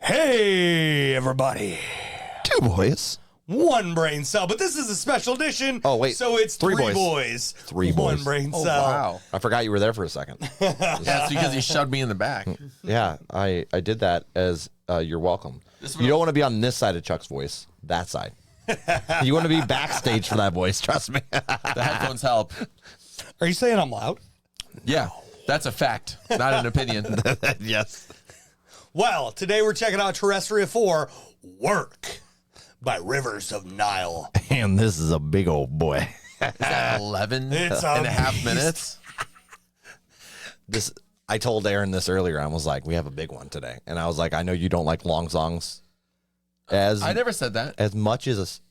Hey, everybody. Two boys. One brain cell, but this is a special edition. Oh, wait. So it's Three three boys. boys. Three boys. One brain Oh, cell. wow. I forgot you were there for a second. Yeah, it's because you shoved me in the back. Yeah, I did that as you're welcome. You don't want to be on this side of Chuck's voice, that side. You want to be backstage for that voice, trust me. The headphones help. Are you saying I'm loud? Yeah, that's a fact, not an opinion. Yes. Well, today we're checking out Terrestrial 4, Work by Rivers of Nile. And this is a big old boy. Is that 11 It's and a half beast. minutes? I told Aaron this earlier. I was like, we have a big one today. And I was like, I know you don't like long songs I never said that. as much as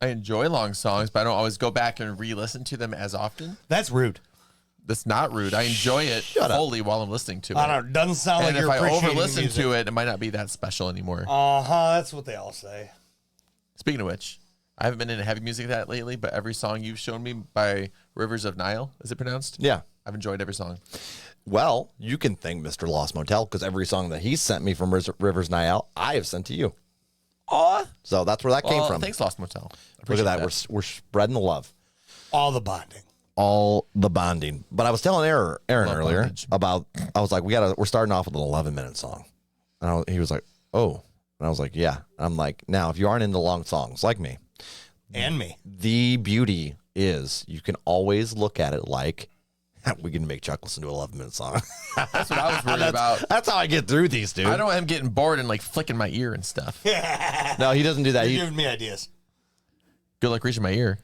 I enjoy long songs, but I don't always go back and re-listen to them as often. That's rude. That's not rude. I enjoy it fully while I'm listening to it. I don't know. Doesn't sound And like if you're I appreciating over-listen music. to it, it might not be that special anymore. That's what they all say. Speaking of which, I haven't been into heavy music that lately, but every song you've shown me by Rivers of Nile, is it pronounced? Yeah. I've enjoyed every song. Well, you can thank Mr. Lost Motel because every song that he sent me from Rivers Nile, I have sent to you. Aw. So that's where that came from. Thanks, Lost Motel. Look at Appreciate that. We're spreading the love. All the bonding. All the bonding. But I was telling Aaron Love earlier bondage. about, I was like, we're starting off with an 11-minute song. And he was like, oh. And I was like, yeah. And I'm like, now, if you aren't into long songs like me, And me. the beauty is you can always look at it like, we can make Chuck listen to an 11-minute song. That's what I was worried about. That's how I get through these, dude. I don't want him getting bored and like flicking my ear and stuff. No, he doesn't do that. You're giving me ideas. Good luck reaching my ear.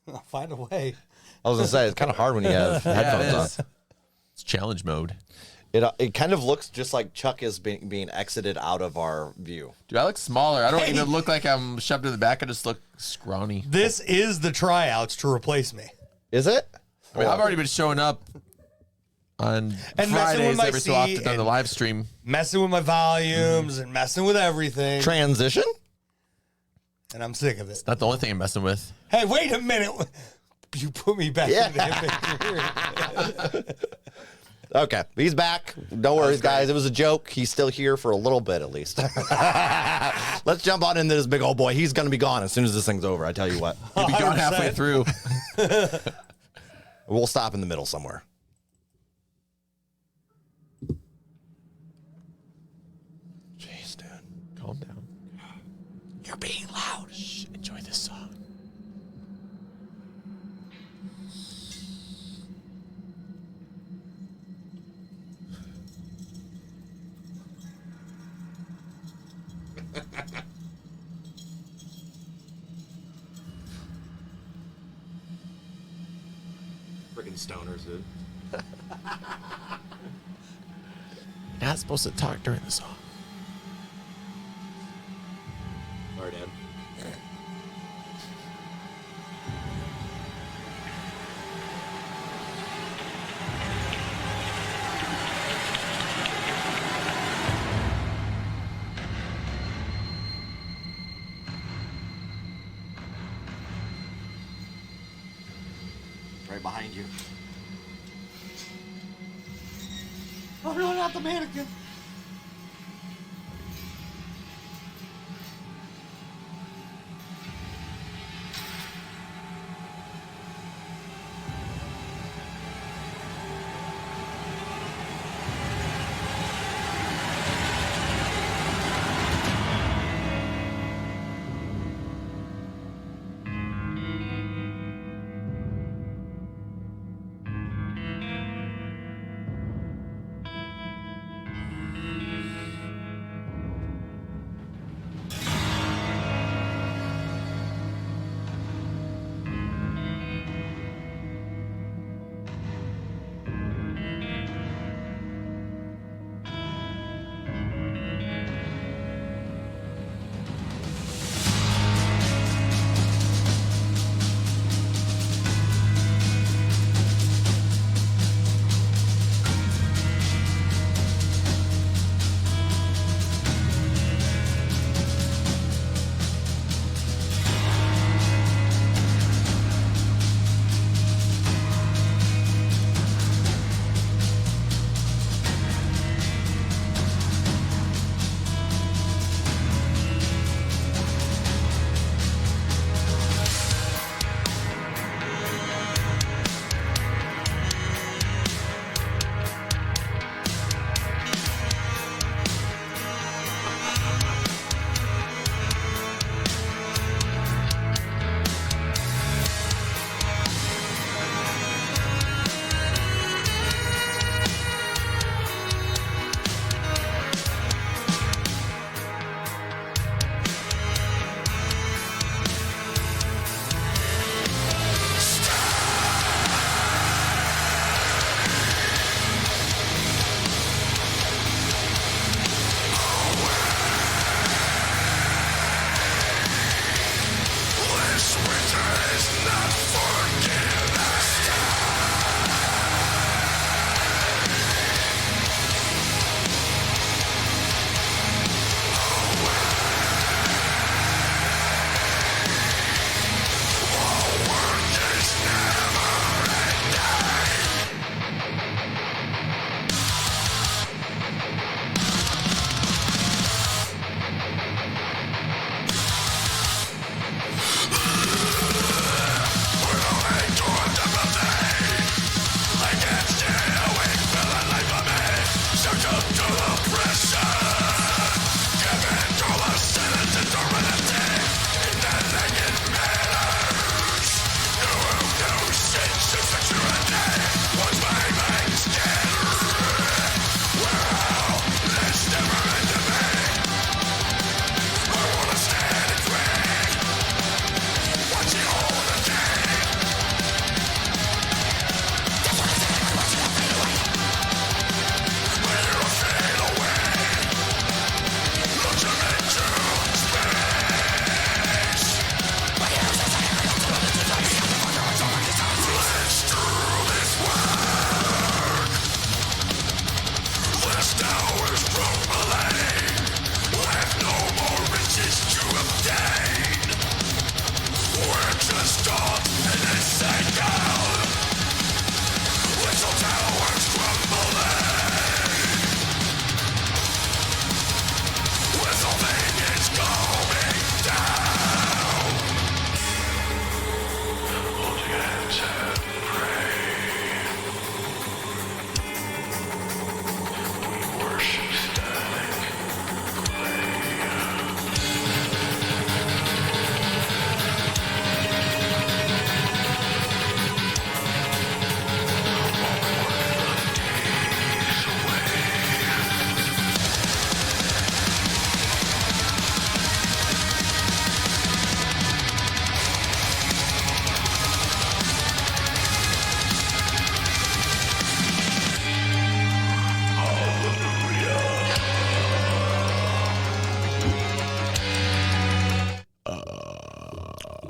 I'll find a way. I was going to say, it's kind of hard when you have headphones on. It's challenge mode. It kind of looks just like Chuck is being exited out of our view. Dude, I look smaller. I don't even look like I'm shoved in the back. I just look scrawny. This is the tryouts to replace me. Is it? I mean, I've already been showing up on And messing with Fridays my every so seat often on the and- live stream. Messing with my volumes and messing with everything. Transition? And I'm sick of it. Not the only thing I'm messing with. Hey, wait a minute. You put me back Yeah. in that picture. Okay, he's back. Don't worry, guys. It was a joke. He's still here for a little bit, at least. Let's jump on into this big old boy. He's going to be gone as soon as this thing's over, I tell you what. You'll be gone 100%. halfway through. We'll stop in the middle somewhere. Jeez, dude. Calm down. You're being loud. Shh, enjoy this song. Freaking stoners, dude. You're not supposed to talk during the song. Sorry, Dad. Right behind you. I'm really not the mannequin.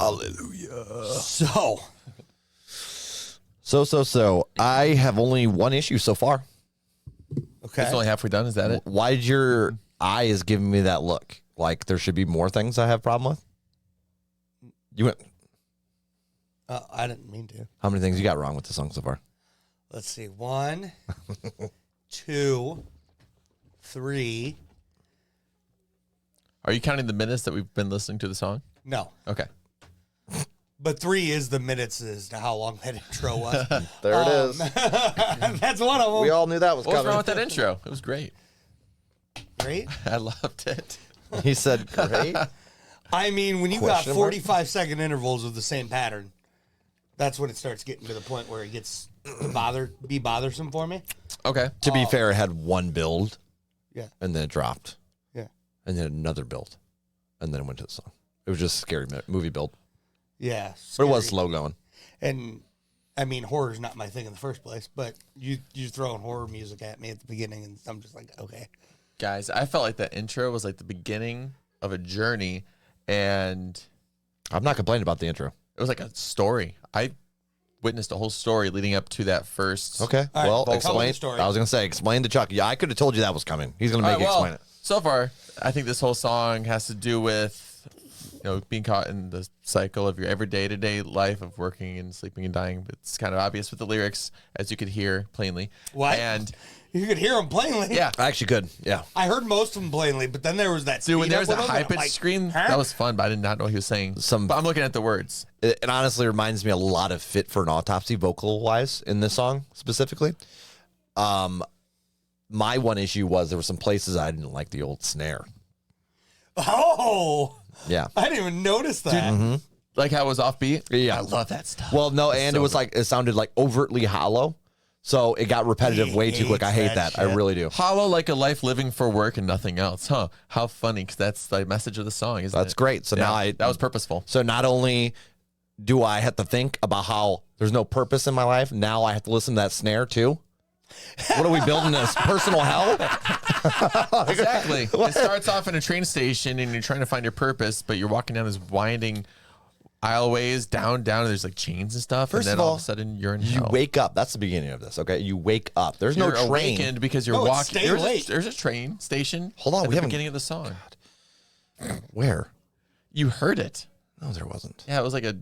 Hallelujah. So, I have only one issue so far. okay. It's only halfway done. Is that it? Why did your eyes giving me that look? Like there should be more things I have a problem with? You went. I didn't mean to. How many things you got wrong with the song so far? Let's see. 1, 2, 3. Are you counting the minutes that we've been listening to the song? No. Okay. But 3 is the minutes as to how long that intro was. There it is. That's one of them. We all knew that was What was coming. wrong with that intro? It was great. Great. I loved it. He said, "Great." I mean, when you got Question mark? 45-second intervals of the same pattern, that's when it starts getting to the point where it gets bothersome for me. Okay. To be fair, it had one build, Yeah. and then it dropped, Yeah. and then another build, and then it went to the song. It was just a scary movie build, Yeah. but it was scary. slow going. And I mean, horror's not my thing in the first place, but you throwing horror music at me at the beginning, and I'm just like, okay. Guys, I felt like that intro was like the beginning of a journey, and I'm not complaining about the intro. it was like a story. I witnessed a whole story leading up to that first. Okay, All right, well, tell me the explain. story. I was gonna say, explain to Chuck. Yeah, I could have told you that was coming. He's gonna All make right, you well, explain it. so far, I think this whole song has to do with, being caught in the cycle of your every day-to-day life of working and sleeping and dying. It's kind of obvious with the lyrics, as you could hear plainly. What? And You could hear them plainly. yeah, I actually could. Yeah. I heard most of them plainly, but then there was that. dude, when speed there up was a with 'em, high and I'm pitch like, scream, huh? that was fun, but I did not know what he was saying. But I'm looking at the words. It honestly reminds me a lot of Fit for an Autopsy vocal wise in this song specifically. My one issue was there were some places I didn't like the old snare. Oh, Yeah. I didn't even notice that. Like how it was offbeat. Yeah. I love that stuff. Well, no, and so it was good. like it sounded like overtly hollow. So it got repetitive way too quick. I hate Hates that. that I really do. Hollow like a life living for work and nothing else. Huh. How funny, because that's the message of the song, isn't That's it? great. So now that was purposeful. So not only do I have to think about how there's no purpose in my life, now I have to listen to that snare too. What are we building this? Personal hell? Exactly. It starts off in a train station and you're trying to find your purpose, but you're walking down this winding aisleways, down, and there's like chains and stuff. First and then of all all, of a sudden you're in You hell. wake up. That's the beginning of this, okay? You wake up. There's You're no train. awakened because you're No, it's walking. stay late. There's a train station. Hold on, at we the haven't- beginning of the song. Where? You heard it. No, there wasn't. Yeah, it was like a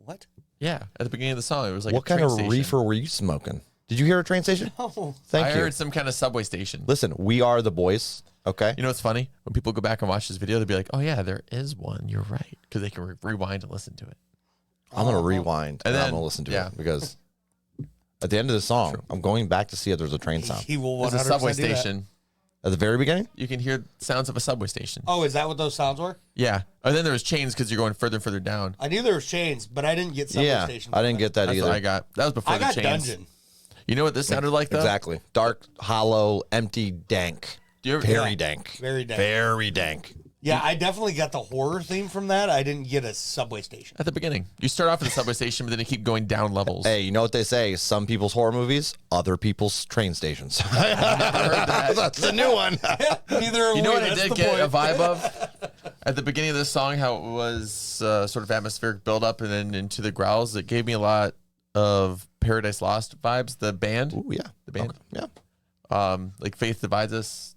What? at the beginning of the song. It was like What a kind train of station. reefer were you smoking? Did you hear a train station? Oh, Thank I you. heard some kind of subway station. Listen, we are the boys, okay? You know what's funny? When people go back and watch this video, they'll be like, "Oh yeah, there is one. You're right," because they can rewind and listen to it. I'm going to rewind and And I'm then- going to listen to yeah. it because at the end of the song, I'm going back to see if there's a train sound. he will 100% There's a subway do that. station. At the very beginning? You can hear sounds of a subway station. Oh, is that what those sounds were? Yeah. And then there was chains because you're going further and further down. I knew there was chains, but I didn't get subway Yeah, station. I didn't get that That's either. what I got. That was before I the got chains. dungeon. You know what this sounded like though? Exactly. Dark, hollow, empty, dank. Do you ever, Very Yeah. dank. Very dank. Very dank. Yeah, I definitely got the horror theme from that. I didn't get a subway station. At the beginning, you start off at the subway station, but then you keep going down levels. Hey, you know what they say? Some people's horror movies, other people's train stations. Never heard that. That's a new one. Neither are You know we, what I that's did the get a point. vibe of at the beginning of this song? How it was sort of atmospheric build up, and then into the growls. It gave me a lot of Paradise Lost vibes. The band, Ooh, yeah. the band, Okay. Yeah. like Faith Divides Us.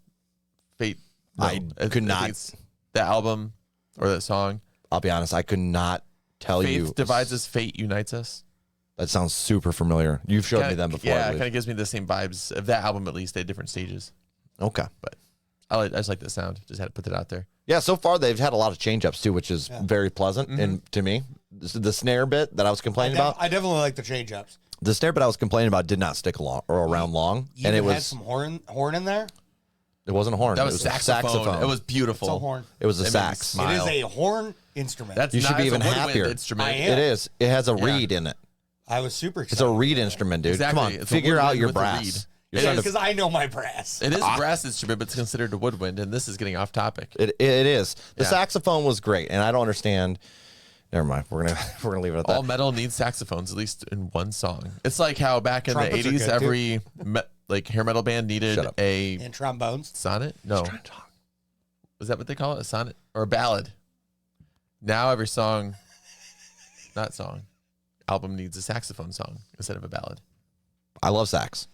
Fate. I could think not- it's the album or that song. I'll be honest, I could not tell Faith you. divides us. Fate unites us. That sounds super familiar. You've showed me them before. I Yeah, it believe. kind of gives me the same vibes of that album. At least at different stages. Okay. But I just like the sound. Just had to put that out there. Yeah, so far they've had a lot of change ups too, which is very pleasant. And to me, the snare bit that I was complaining about, I definitely like the change ups. the snare bit I was complaining about did not stick along or around long, You and it even had was some horn in there. it wasn't a horn. That it was was a saxophone. saxophone. It was beautiful. It's a horn. It was a It made me sax. smile. It is a horn instrument. That's You should not, be it's a even woodwind happier. Instrument. I am. It is. It has a reed in it. I was super excited. It's a reed instrument, dude. Exactly. Come on, It's a figure out woodwind your with a brass. reed. You're It starting is. to- because I know my brass. It is a brass instrument, but it's considered a woodwind, and this is getting off topic. It is. The Yeah. saxophone was great, and I don't understand. Never mind. We're gonna leave it at that. All metal needs saxophones, at least in one song. It's like how back in Trumpets the are 80s, good, too. every like hair metal band needed Shut up. a And trombones. sonnet. No, is that what they call it? A sonnet or a ballad? Now every song not song, album needs a saxophone song instead of a ballad. I love sax.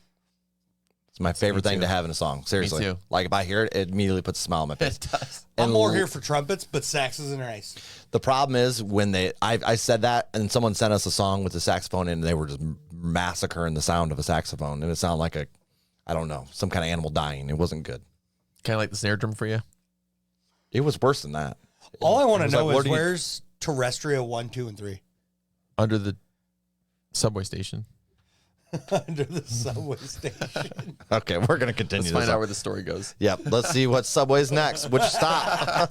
It's my favorite thing too. to have in a song. Seriously. too. Like if I hear it, it immediately puts a smile on my face. It does. I'm more here for trumpets, but saxes are nice. The problem is when I said that and someone sent us a song with the saxophone in and they were just massacring the sound of a saxophone and it sounded like I don't know, some kind of animal dying. It wasn't good. Kind of like the snare drum for you. It was worse than that. All I want It to was know like, is where's Terrestrial 1, 2, and 3? Under the subway station. Under the subway station. Okay, we're going to continue Let's this find on. out where the story goes. Yep, let's see what Subway's next. Which stop?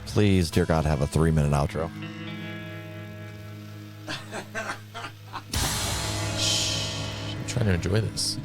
Please, dear God, have a 3-minute outro. I'm trying to enjoy this.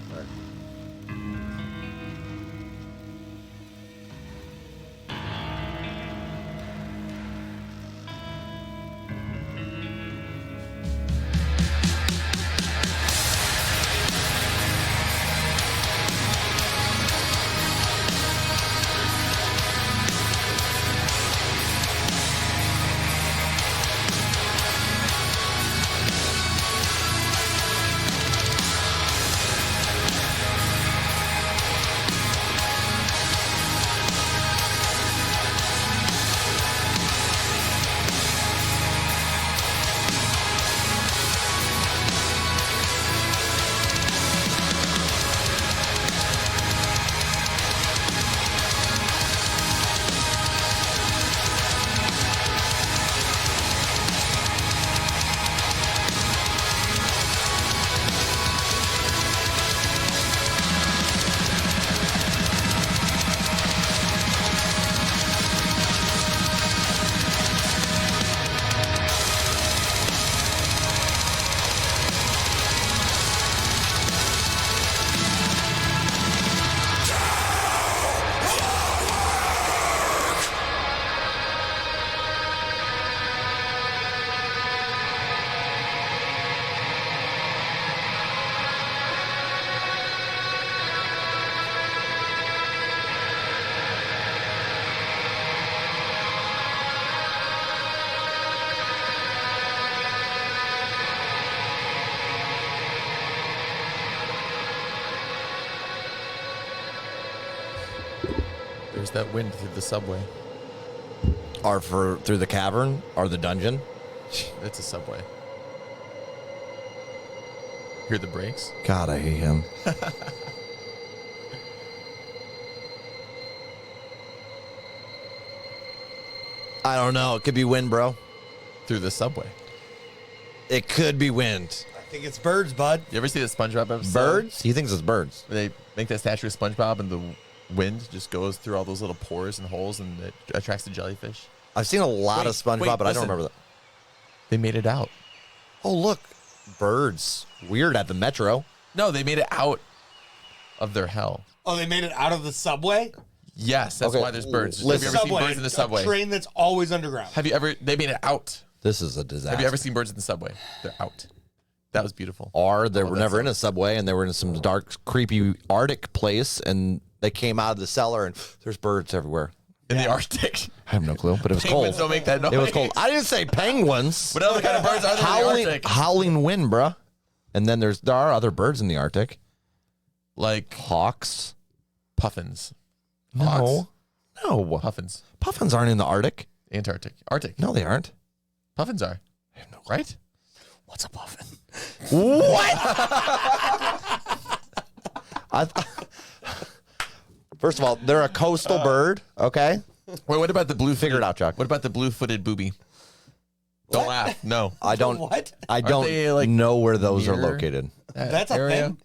Where's that wind through the subway? Or through the cavern or the dungeon. It's a subway. Hear the brakes? God, I hate him. I don't know. It could be wind, bro. Through the subway. It could be wind. I think it's birds, bud. You ever see the SpongeBob episode? Birds? He thinks it's birds. They make that statue of SpongeBob and the wind just goes through all those little pores and holes and it attracts the jellyfish. I've seen a lot of SpongeBob, but I don't remember that. They made it out. Oh, look. Birds. Weird at the metro. No, they made it out of their hell. Oh, they made it out of the subway? Yes, that's Okay, why there's birds. listen. Have you ever seen birds in the subway? A train that's always underground. They made it out. This is a disaster. Have you ever seen birds in the subway? They're out. That was beautiful. Or they were never in a subway and they were in some dark, creepy Arctic place and they came out of the cellar and there's birds everywhere. In the Arctic. I have no clue, but it was Penguins cold. don't make that noise. It was cold. I didn't say penguins. What other kind of birds are there in the Arctic? Howling wind, bruh. And then there are other birds in the Arctic. Like Hawks. puffins. No. No. Puffins. Puffins aren't in the Arctic. Antarctic. Arctic. No, they aren't. Puffins are. Right? What's a puffin? What? First of all, they're a coastal bird, okay? Wait, what about the blue? Figure it out, Chuck. What about the blue-footed booby? Don't laugh. No. I don't What? I don't they, like, know where those are near- located. That's a area? thing.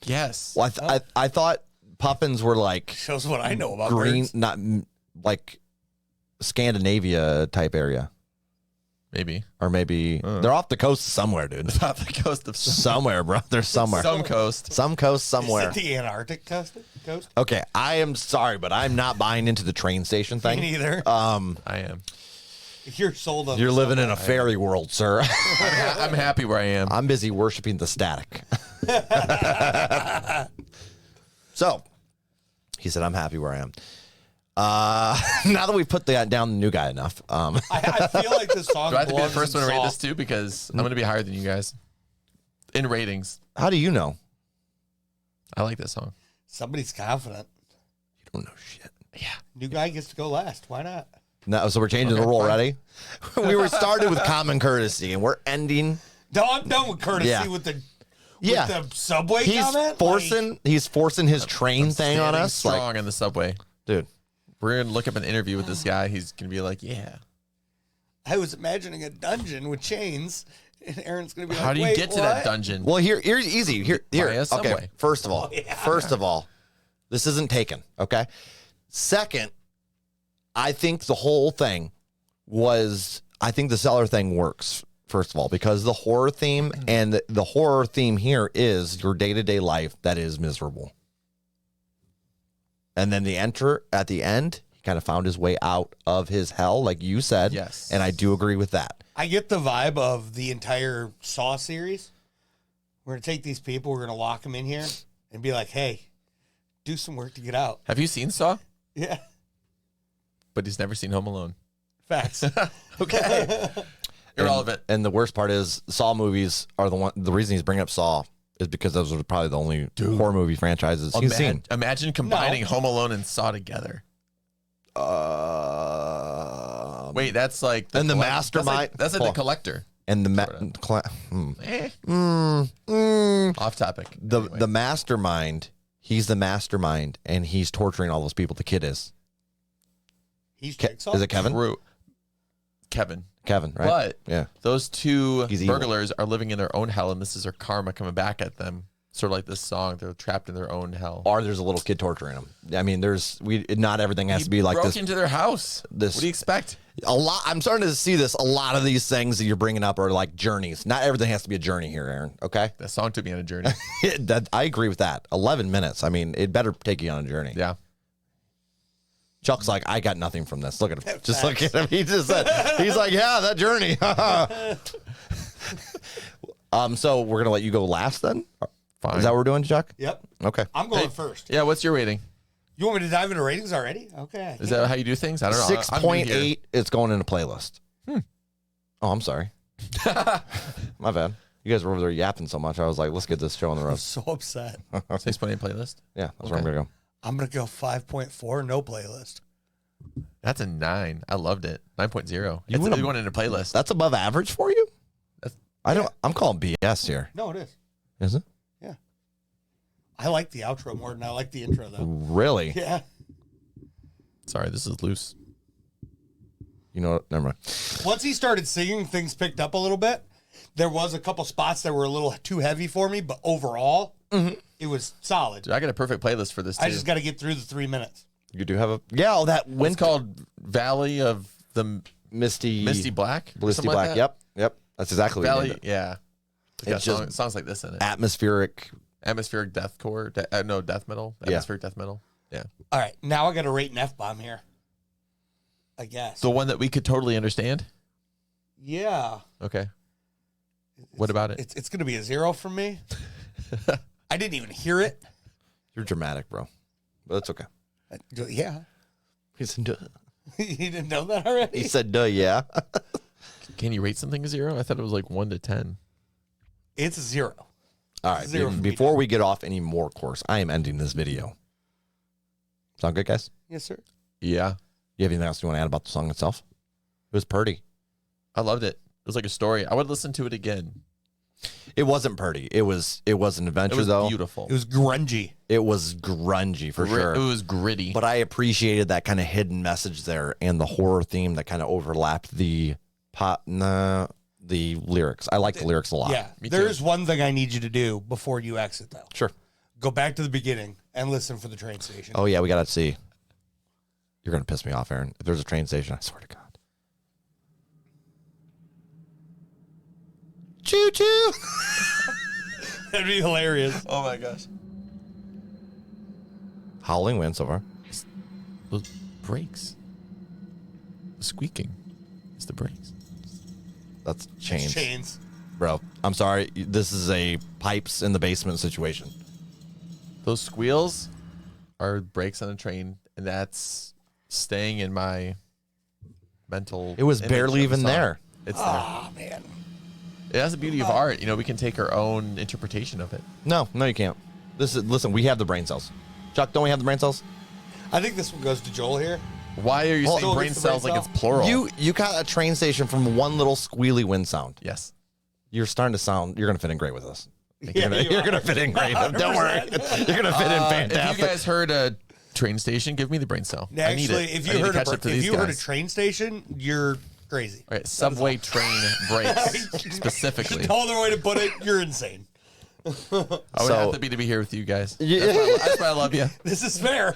Yes. Well, I thought puffins were like Shows what I know about green, birds. not like Scandinavia type area. Maybe. Or maybe they're off the coast somewhere, dude. Off the coast of Somewhere, bro. They're somewhere. some coast. Some coast somewhere. Is it the Antarctic coast? Okay, I am sorry, but I'm not buying into the train station Me thing. neither. I am. You're sold on You're the living subway. in a fairy world, sir. I'm happy where I am. I'm busy worshiping the static. So, he said, I'm happy where I am. Now that we've put down the new guy enough, I feel like this song Do I have to be the belongs first in one to rate this soft. too? Because I'm going to be higher than you guys in ratings. how do you know? I like this song. Somebody's confident. You don't know shit. New guy gets to go last. Why not? No, so we're changing the rule already. We were started with common courtesy, and we're ending. No, I'm done with courtesy Yeah. with the Yeah, with the subway he's comment. forcing his train thing on Standing us. strong Like, in the subway. dude, We're going to look up an interview with this guy. He's going to be like, yeah. I was imagining a dungeon with chains, and Aaron's gonna be like, How do you "Wait, get to what?" that dungeon? well, here's easy. Here. Via Okay, subway. first of all, this isn't taken. Okay. Second, I think the whole thing was. I think the cellar thing works. First of all, because the horror theme and the horror theme here is your day-to-day life that is miserable. And then at the end, he kind of found his way out of his hell, like you said. Yes. And I do agree with that. I get the vibe of the entire Saw series. We're gonna take these people, we're gonna lock them in here, and be like, "Hey, do some work to get out." Have you seen Saw? Yeah, But he's never seen Home Alone. facts. Okay. Irrelevant. And the worst part is Saw movies are the reason he's bringing up Saw is because those are probably the only horror movie franchises he's seen. Imagine combining Home Alone and Saw together. Wait, that's like And the collect- mastermind- That's like the collector. And Off topic. the mastermind, he's the mastermind, and he's torturing all those people. The kid is. He's Jigsaw. Is it Kevin? True. Kevin. Kevin, right? But yeah. those two He's evil. burglars are living in their own hell, and this is their karma coming back at them. Sort of like this song. They're trapped in their own hell. Or there's a little kid torturing them. I mean, not everything has to be like broke this. into their house. this- What do you expect? A lot. I'm starting to see this. A lot of these things that you're bringing up are like journeys. Not everything has to be a journey here, Aaron. Okay. That song took me on a journey. I agree with that. 11 minutes. I mean, it better take you on a journey. Yeah. Chuck's like, I got nothing from this. Look at him. Just look at him. He just said, he's like, yeah, that journey. So we're gonna let you go last then. Fine. Is that what we're doing, Chuck? Yep. Okay. I'm going Hey, first. Yeah, what's your rating? You want me to dive into ratings already? Okay. Is that how you do things? I don't know. I'm new here. 6.8. It's going in a playlist. Oh, I'm sorry. My bad. You guys were over there yapping so much. I was like, let's get this show on the I'm road. so upset. 6.8 playlist. Yeah, that's where I'm gonna go. I'm going to go 5.4, no playlist. That's a 9. I loved it. 9.0. You It's wanna- going into playlist. That's above average for you? That's- I'm calling BS here. No, it is. Is it? Yeah. I like the outro more than I like the intro, though. Really? Yeah. Sorry, this is loose. You know what? Never mind. Once he started singing, things picked up a little bit. There was a couple spots that were a little too heavy for me, but overall, it was solid. Dude, I got a perfect playlist for this too. I just got to get through the 3 minutes. You do have a that It's wind called Valley of the Misty Black. or Misty something like Black. that. Yep. That's exactly what you Valley. named it. Yeah. It's got It's just songs like this in it. Atmospheric. Atmospheric deathcore. Death metal. Yeah. Atmospheric death metal. Yeah. All right, now I got to rate an F-bomb here. I guess. The one that we could totally understand. Yeah. Okay. What about it? It's going to be a 0 from me. I didn't even hear it. You're dramatic, bro. But it's okay. Yeah. He said, duh. You didn't know that already? He said, duh, yeah. Can you rate something a 0? I thought it was like 1 to 10. It's a 0. All right. 0 for me, Before Dan. we get off any more course, I am ending this video. Sound good, guys? Yes, sir. Yeah. You have anything else you want to add about the song itself? It was pretty. I loved it. It was like a story. I would listen to it again. It wasn't pretty. It was an adventure, It was though. beautiful. It was grungy. It was grungy for sure. It was gritty. But I appreciated that kind of hidden message there and the horror theme that kind of overlapped the lyrics. I like the lyrics a lot. Yeah. Me There's too. one thing I need you to do before you exit, though. Sure. Go back to the beginning and listen for the train station. Oh, yeah, we got to see. You're going to piss me off, Aaron. If there's a train station, I swear to God. Choo-choo. That'd be hilarious. Oh my gosh. Howling wind so far. Those brakes. The squeaking. It's the brakes. That's chains. Chains. Bro, I'm sorry. This is a pipes in the basement situation. Those squeals are brakes on a train, and that's staying in my mental. It was image barely of the even song. there. It's there. Oh, man. It has the beauty of art. You know, we can take our own interpretation of it. No, you can't. Listen, we have the brain cells. Chuck, don't we have the brain cells? I think this one goes to Joel here. Why are you Well, saying brain it's the brain cells like cell. it's plural? You got a train station from one little squealy wind sound. Yes. You're starting to sound. You're going to fit in great with us. Yeah, You're going to fit in great. Don't worry. 100%. You're going to fit in If fantastic. you guys heard a train station, give me the brain cell. I need Actually, it. if I you need to heard catch up to if these you heard a guys. train station, you're crazy. All right, subway train brakes specifically. No other way to put it, you're insane. I would So- have to be here with you guys. Yeah. That's why I love you. This is fair.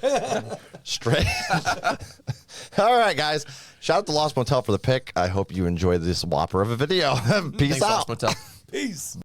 Straight. All right, guys. Shout out to Lost Motel for the pick. I hope you enjoyed this whopper of a video. Peace Thanks, out. Lost Motel. Peace.